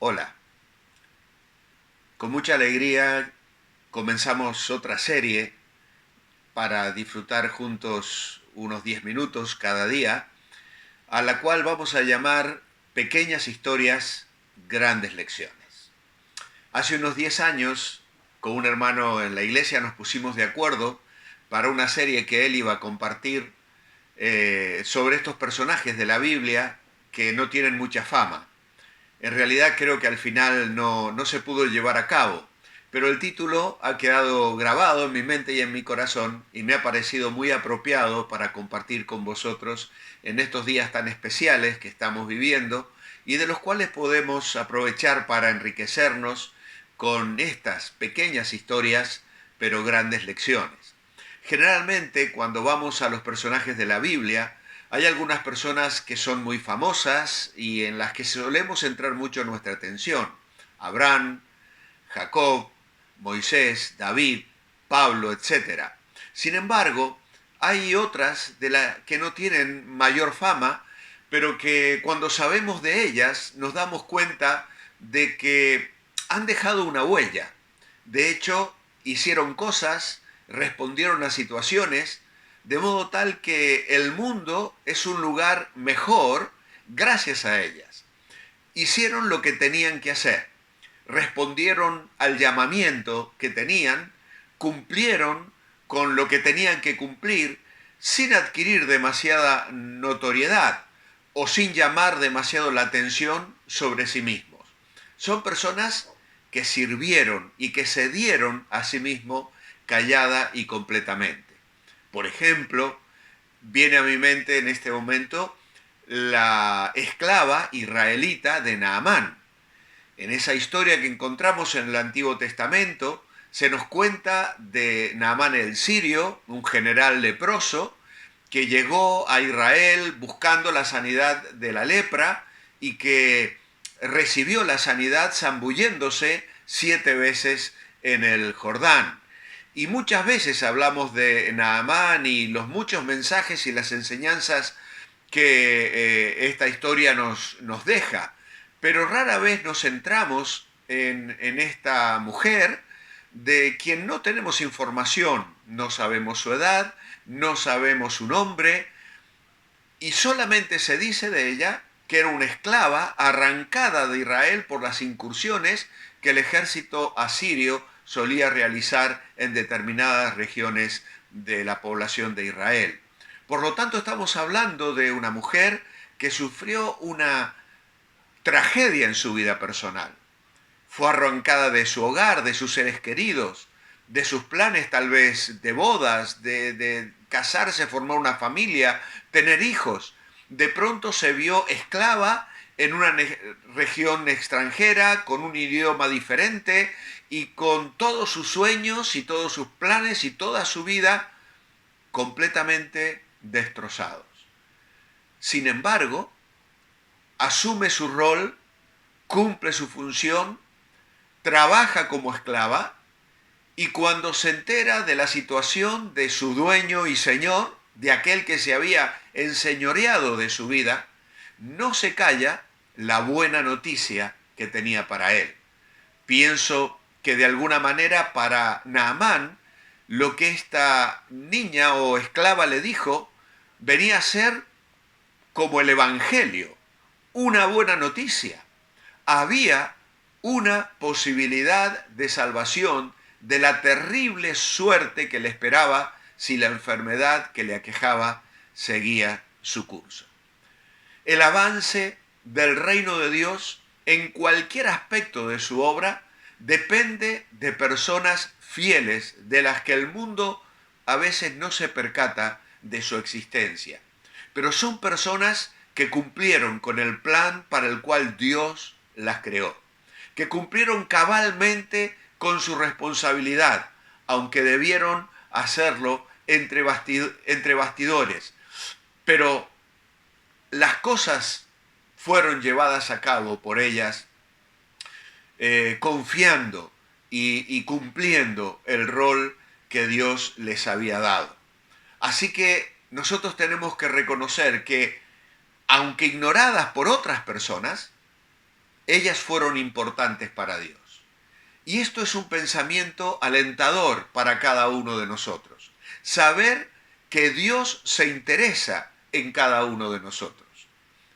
Hola, con mucha alegría comenzamos otra serie para disfrutar juntos unos 10 minutos cada día, a la cual vamos a llamar Pequeñas historias, grandes lecciones. Hace unos 10 años, con un hermano en la iglesia nos pusimos de acuerdo para una serie que él iba a compartir sobre estos personajes de la Biblia que no tienen mucha fama. En realidad creo que al final no se pudo llevar a cabo, pero el título ha quedado grabado en mi mente y en mi corazón y me ha parecido muy apropiado para compartir con vosotros en estos días tan especiales que estamos viviendo y de los cuales podemos aprovechar para enriquecernos con estas pequeñas historias pero grandes lecciones. Generalmente cuando vamos a los personajes de la Biblia, hay algunas personas que son muy famosas y en las que solemos centrar mucho nuestra atención. Abraham, Jacob, Moisés, David, Pablo, etcétera. Sin embargo, hay otras de las que no tienen mayor fama, pero que cuando sabemos de ellas nos damos cuenta de que han dejado una huella. De hecho, hicieron cosas, respondieron a situaciones, de modo tal que el mundo es un lugar mejor gracias a ellas. Hicieron lo que tenían que hacer, respondieron al llamamiento que tenían, cumplieron con lo que tenían que cumplir sin adquirir demasiada notoriedad o sin llamar demasiado la atención sobre sí mismos. Son personas que sirvieron y que se dieron a sí mismos callada y completamente. Por ejemplo, viene a mi mente en este momento la esclava israelita de Naamán. En esa historia que encontramos en el Antiguo Testamento, se nos cuenta de Naamán el sirio, un general leproso, que llegó a Israel buscando la sanidad de la lepra y que recibió la sanidad zambulléndose 7 veces en el Jordán. Y muchas veces hablamos de Naamán y los muchos mensajes y las enseñanzas que esta historia nos deja, pero rara vez nos centramos en esta mujer de quien no tenemos información, no sabemos su edad, no sabemos su nombre, y solamente se dice de ella que era una esclava arrancada de Israel por las incursiones que el ejército asirio solía realizar en determinadas regiones de la población de Israel. Por lo tanto, estamos hablando de una mujer que sufrió una tragedia en su vida personal. Fue arrancada de su hogar, de sus seres queridos, de sus planes tal vez de bodas, de casarse, formar una familia, tener hijos. De pronto se vio esclava en una región extranjera, con un idioma diferente y con todos sus sueños y todos sus planes y toda su vida completamente destrozados. Sin embargo, asume su rol, cumple su función, trabaja como esclava y cuando se entera de la situación de su dueño y señor, de aquel que se había enseñoreado de su vida, no se calla la buena noticia que tenía para él. Pienso que de alguna manera para Naamán lo que esta niña o esclava le dijo venía a ser como el Evangelio, una buena noticia. Había una posibilidad de salvación de la terrible suerte que le esperaba si la enfermedad que le aquejaba seguía su curso. El avance del reino de Dios en cualquier aspecto de su obra depende de personas fieles de las que el mundo a veces no se percata de su existencia. Pero son personas que cumplieron con el plan para el cual Dios las creó, que cumplieron cabalmente con su responsabilidad, aunque debieron hacerlo entre bastidores. Pero las cosas fueron llevadas a cabo por ellas confiando y cumpliendo el rol que Dios les había dado. Así que nosotros tenemos que reconocer que, aunque ignoradas por otras personas, ellas fueron importantes para Dios. Y esto es un pensamiento alentador para cada uno de nosotros. Saber que Dios se interesa en cada uno de nosotros.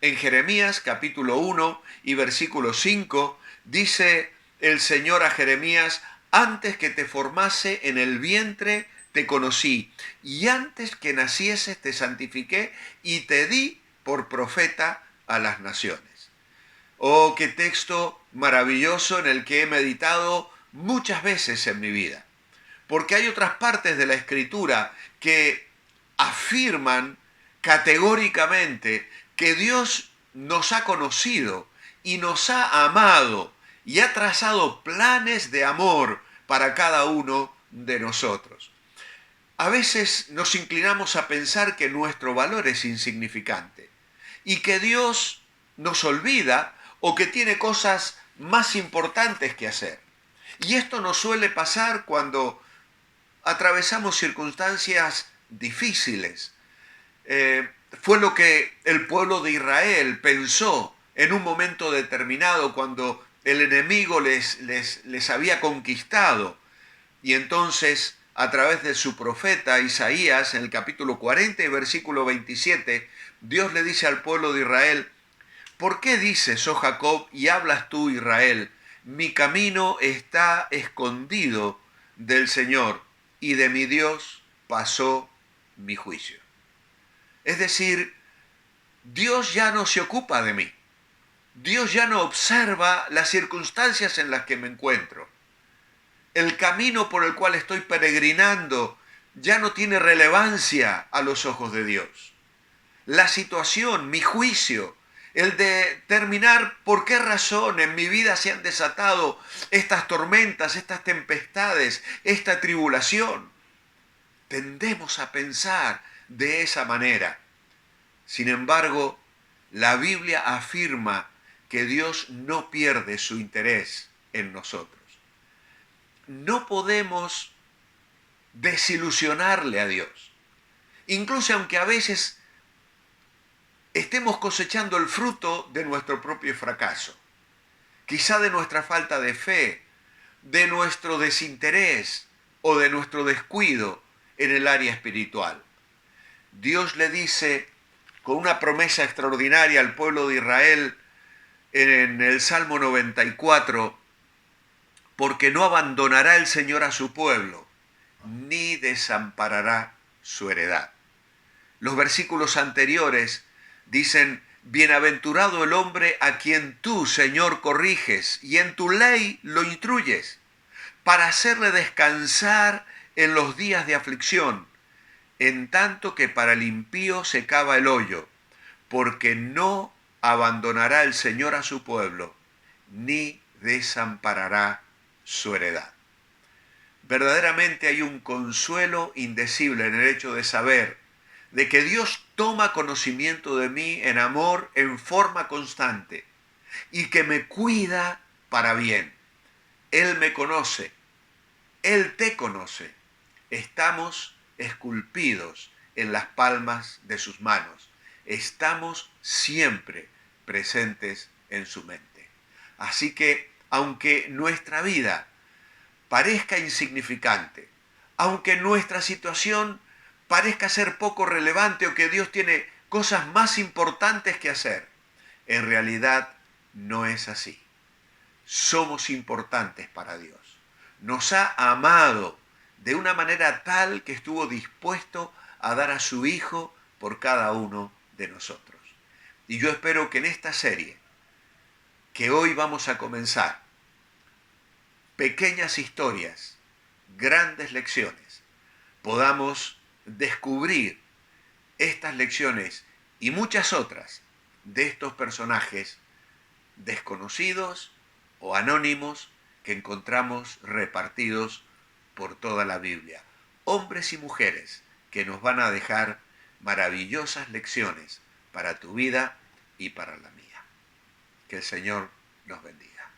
En Jeremías capítulo 1 y versículo 5 dice el Señor a Jeremías: antes que te formase en el vientre te conocí, y antes que nacieses te santifiqué y te di por profeta a las naciones. Oh, qué texto maravilloso en el que he meditado muchas veces en mi vida. Porque hay otras partes de la Escritura que afirman categóricamente que Dios nos ha conocido y nos ha amado y ha trazado planes de amor para cada uno de nosotros. A veces nos inclinamos a pensar que nuestro valor es insignificante y que Dios nos olvida o que tiene cosas más importantes que hacer. Y esto nos suele pasar cuando atravesamos circunstancias difíciles. Fue lo que el pueblo de Israel pensó en un momento determinado cuando el enemigo les había conquistado. Y entonces, a través de su profeta Isaías, en el capítulo 40 y versículo 27, Dios le dice al pueblo de Israel: ¿por qué dices, oh Jacob, y hablas tú, Israel? Mi camino está escondido del Señor, y de mi Dios pasó mi juicio. Es decir, Dios ya no se ocupa de mí. Dios ya no observa las circunstancias en las que me encuentro. El camino por el cual estoy peregrinando ya no tiene relevancia a los ojos de Dios. La situación, mi juicio, el de determinar por qué razón en mi vida se han desatado estas tormentas, estas tempestades, esta tribulación. Tendemos a pensar de esa manera. Sin embargo, la Biblia afirma que Dios no pierde su interés en nosotros. No podemos desilusionarle a Dios. Incluso aunque a veces estemos cosechando el fruto de nuestro propio fracaso, quizá de nuestra falta de fe, de nuestro desinterés o de nuestro descuido en el área espiritual. Dios le dice con una promesa extraordinaria al pueblo de Israel en el Salmo 94, porque no abandonará el Señor a su pueblo, ni desamparará su heredad. Los versículos anteriores dicen: bienaventurado el hombre a quien tú, Señor, corriges y en tu ley lo instruyes, para hacerle descansar en los días de aflicción, en tanto que para el impío se cava el hoyo, porque no abandonará el Señor a su pueblo, ni desamparará su heredad. Verdaderamente hay un consuelo indecible en el hecho de saber de que Dios toma conocimiento de mí en amor en forma constante y que me cuida para bien. Él me conoce, Él te conoce. Estamos esculpidos en las palmas de sus manos. Estamos siempre presentes en su mente. Así que, aunque nuestra vida parezca insignificante, aunque nuestra situación parezca ser poco relevante o que Dios tiene cosas más importantes que hacer, en realidad no es así. Somos importantes para Dios. Nos ha amado de una manera tal que estuvo dispuesto a dar a su Hijo por cada uno de nosotros. Y yo espero que en esta serie, que hoy vamos a comenzar, pequeñas historias, grandes lecciones, podamos descubrir estas lecciones y muchas otras de estos personajes desconocidos o anónimos que encontramos repartidos por toda la Biblia. Hombres y mujeres que nos van a dejar maravillosas lecciones para tu vida y para la mía. Que el Señor nos bendiga.